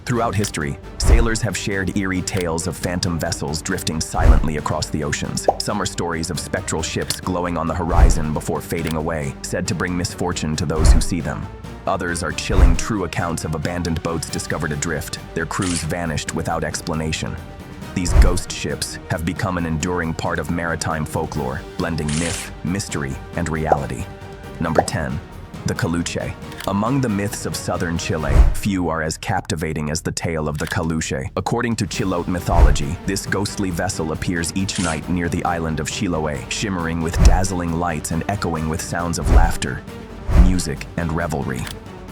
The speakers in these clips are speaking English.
Throughout history, sailors have shared eerie tales of phantom vessels drifting silently across the oceans. Some are stories of spectral ships glowing on the horizon before fading away, said to bring misfortune to those who see them. Others are chilling true accounts of abandoned boats discovered adrift, their crews vanished without explanation. These ghost ships have become an enduring part of maritime folklore, blending myth, mystery, and reality. Number 10. The Caluche. Among the myths of southern Chile, few are as captivating as the tale of the Caluche. According to Chilote mythology, this ghostly vessel appears each night near the island of Chiloé, shimmering with dazzling lights and echoing with sounds of laughter, music, and revelry.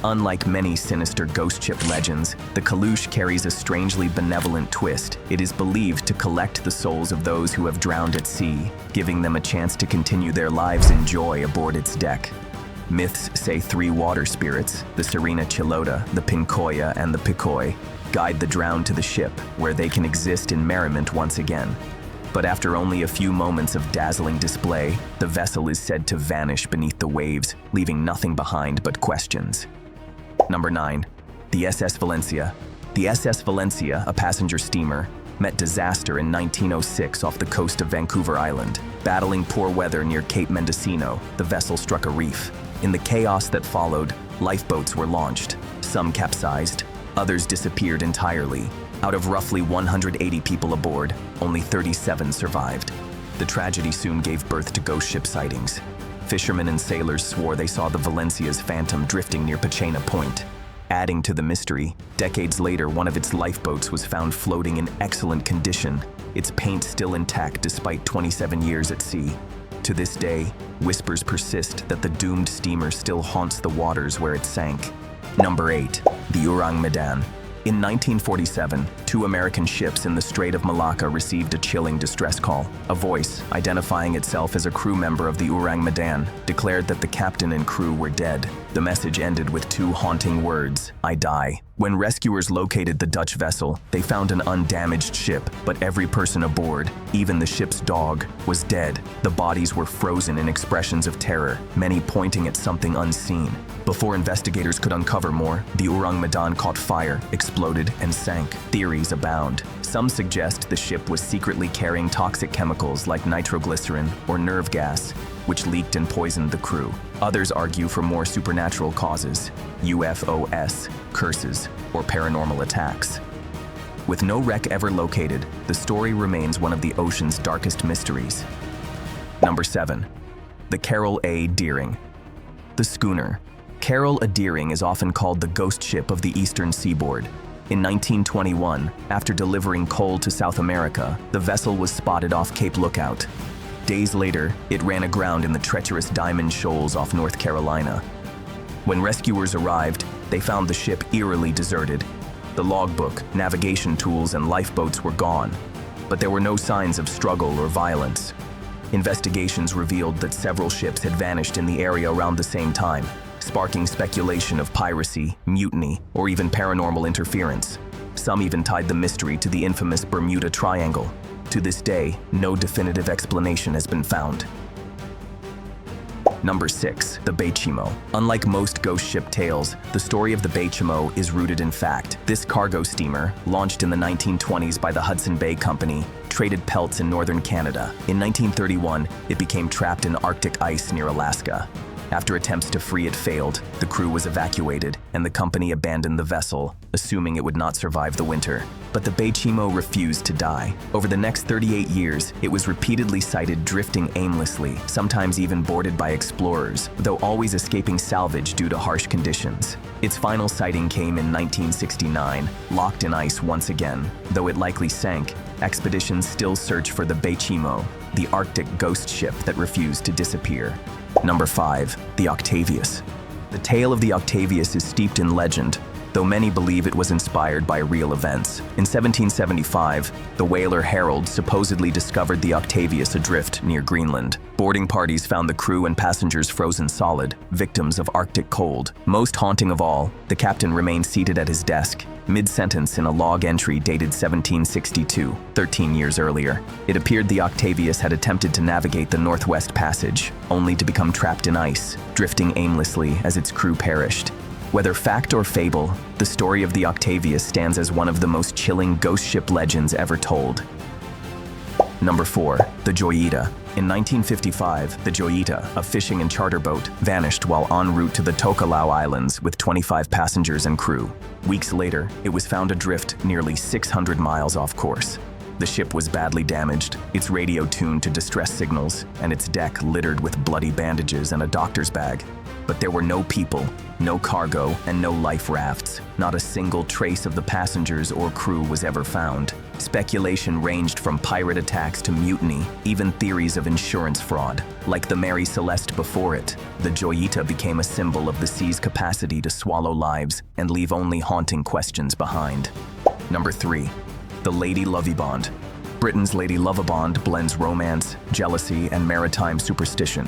Unlike many sinister ghost ship legends, the Caluche carries a strangely benevolent twist. It is believed to collect the souls of those who have drowned at sea, giving them a chance to continue their lives in joy aboard its deck. Myths say 3 water spirits, the Sirena Chilota, the Pincoya, and the Picoy, guide the drowned to the ship, where they can exist in merriment once again. But after only a few moments of dazzling display, the vessel is said to vanish beneath the waves, leaving nothing behind but questions. Number 9. The SS Valencia. The SS Valencia, a passenger steamer, met disaster in 1906 off the coast of Vancouver Island. Battling poor weather near Cape Mendocino, the vessel struck a reef. In the chaos that followed, lifeboats were launched. Some capsized, others disappeared entirely. Out of roughly 180 people aboard, only 37 survived. The tragedy soon gave birth to ghost ship sightings. Fishermen and sailors swore they saw the Valencia's phantom drifting near Pachena Point. Adding to the mystery, decades later, one of its lifeboats was found floating in excellent condition, its paint still intact despite 27 years at sea. To this day, whispers persist that the doomed steamer still haunts the waters where it sank. Number 8. The Auriol Madame. In 1947, 2 American ships in the Strait of Malacca received a chilling distress call. A voice, identifying itself as a crew member of the Auriol Madame, declared that the captain and crew were dead. The message ended with 2 haunting words, "I die." When rescuers located the Dutch vessel, they found an undamaged ship, but every person aboard, even the ship's dog, was dead. The bodies were frozen in expressions of terror, many pointing at something unseen. Before investigators could uncover more, the Auriol Madame caught fire, exploded, and sank. Theories abound. Some suggest the ship was secretly carrying toxic chemicals like nitroglycerin or nerve gas, which leaked and poisoned the crew. Others argue for more supernatural causes, UFOs, curses, or paranormal attacks. With no wreck ever located, the story remains one of the ocean's darkest mysteries. Number 7. The Carol A. Deering. The schooner. Carol A. Deering is often called the ghost ship of the eastern seaboard. In 1921, after delivering coal to South America, the vessel was spotted off Cape Lookout. Days later, it ran aground in the treacherous Diamond Shoals off North Carolina. When rescuers arrived, they found the ship eerily deserted. The logbook, navigation tools, and lifeboats were gone, but there were no signs of struggle or violence. Investigations revealed that several ships had vanished in the area around the same time, sparking speculation of piracy, mutiny, or even paranormal interference. Some even tied the mystery to the infamous Bermuda Triangle. To this day, no definitive explanation has been found. Number 6. The Bateaux. Unlike most ghost ship tales, the story of the Bateaux is rooted in fact. This cargo steamer, launched in the 1920s by the Hudson Bay Company, traded pelts in northern Canada. In 1931, it became trapped in Arctic ice near Alaska. After attempts to free it failed, the crew was evacuated, and the company abandoned the vessel, assuming it would not survive the winter. But the Bateaux refused to die. Over the next 38 years, it was repeatedly sighted drifting aimlessly, sometimes even boarded by explorers, though always escaping salvage due to harsh conditions. Its final sighting came in 1969, locked in ice once again. Though it likely sank, expeditions still search for the Bateaux, the Arctic ghost ship that refused to disappear. Number 5. The Octavius. The tale of the Octavius is steeped in legend, though many believe it was inspired by real events. In 1775, the whaler Harold supposedly discovered the Octavius adrift near Greenland. Boarding parties found the crew and passengers frozen solid, victims of Arctic cold. Most haunting of all, the captain remained seated at his desk, mid-sentence in a log entry dated 1762, 13 years earlier. It appeared the Octavius had attempted to navigate the Northwest Passage, only to become trapped in ice, drifting aimlessly as its crew perished. Whether fact or fable, the story of the Octavius stands as one of the most chilling ghost ship legends ever told. Number 4. The Joyita. In 1955, the Joyita, a fishing and charter boat, vanished while en route to the Tokelau Islands with 25 passengers and crew. Weeks later, it was found adrift nearly 600 miles off course. The ship was badly damaged, its radio tuned to distress signals, and its deck littered with bloody bandages and a doctor's bag. But there were no people, no cargo, and no life rafts. Not a single trace of the passengers or crew was ever found. Speculation ranged from pirate attacks to mutiny, even theories of insurance fraud. Like the Mary Celeste before it, the Joyita became a symbol of the sea's capacity to swallow lives and leave only haunting questions behind. Number 3. The Lady Lovey. Britain's Lady Lovey blends romance, jealousy, and maritime superstition.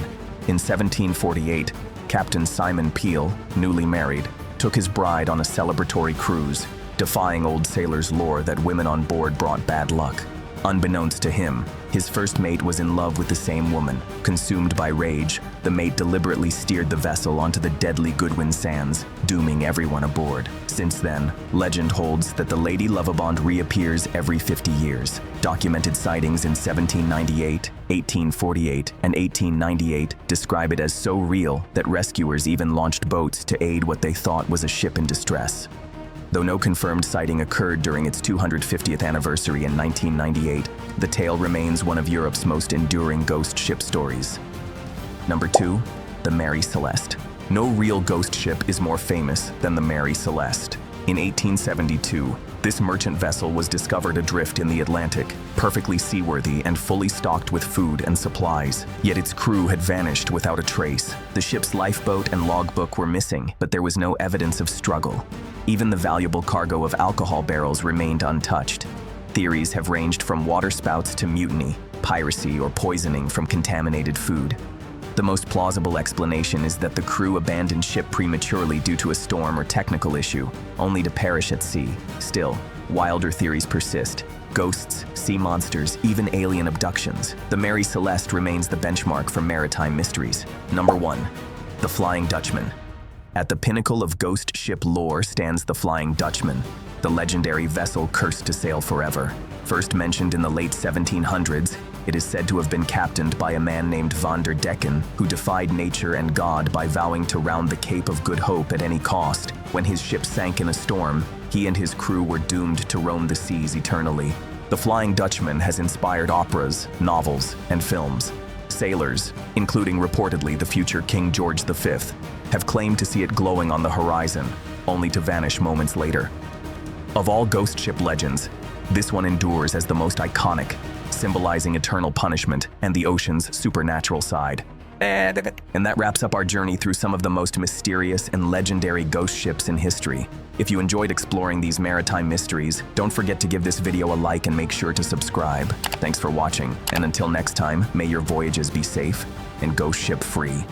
In 1748, Captain Simon Peel, newly married, took his bride on a celebratory cruise, defying old sailors' lore that women on board brought bad luck. Unbeknownst to him, his first mate was in love with the same woman. Consumed by rage, the mate deliberately steered the vessel onto the deadly Goodwin Sands, dooming everyone aboard. Since then, legend holds that the Lady Lovey reappears every 50 years. Documented sightings in 1798, 1848, and 1898 describe it as so real that rescuers even launched boats to aid what they thought was a ship in distress. Though no confirmed sighting occurred during its 250th anniversary in 1998, the tale remains one of Europe's most enduring ghost ship stories. Number 2. The Mary Celeste. No real ghost ship is more famous than the Mary Celeste. In 1872, this merchant vessel was discovered adrift in the Atlantic, perfectly seaworthy and fully stocked with food and supplies. Yet its crew had vanished without a trace. The ship's lifeboat and logbook were missing, but there was no evidence of struggle. Even the valuable cargo of alcohol barrels remained untouched. Theories have ranged from waterspouts to mutiny, piracy, or poisoning from contaminated food. The most plausible explanation is that the crew abandoned ship prematurely due to a storm or technical issue, only to perish at sea. Still, wilder theories persist. Ghosts, sea monsters, even alien abductions. The Mary Celeste remains the benchmark for maritime mysteries. Number 1. The Flying Dutchman. At the pinnacle of ghost ship lore stands the Flying Dutchman, the legendary vessel cursed to sail forever. First mentioned in the late 1700s, it is said to have been captained by a man named Van der Decken, who defied nature and God by vowing to round the Cape of Good Hope at any cost. When his ship sank in a storm, he and his crew were doomed to roam the seas eternally. The Flying Dutchman has inspired operas, novels, and films. Sailors, including reportedly the future King George V, have claimed to see it glowing on the horizon, only to vanish moments later. Of all ghost ship legends, this one endures as the most iconic, symbolizing eternal punishment and the ocean's supernatural side. And that wraps up our journey through some of the most mysterious and legendary ghost ships in history. If you enjoyed exploring these maritime mysteries, don't forget to give this video a like and make sure to subscribe. Thanks for watching, and until next time, may your voyages be safe and ghost ship free.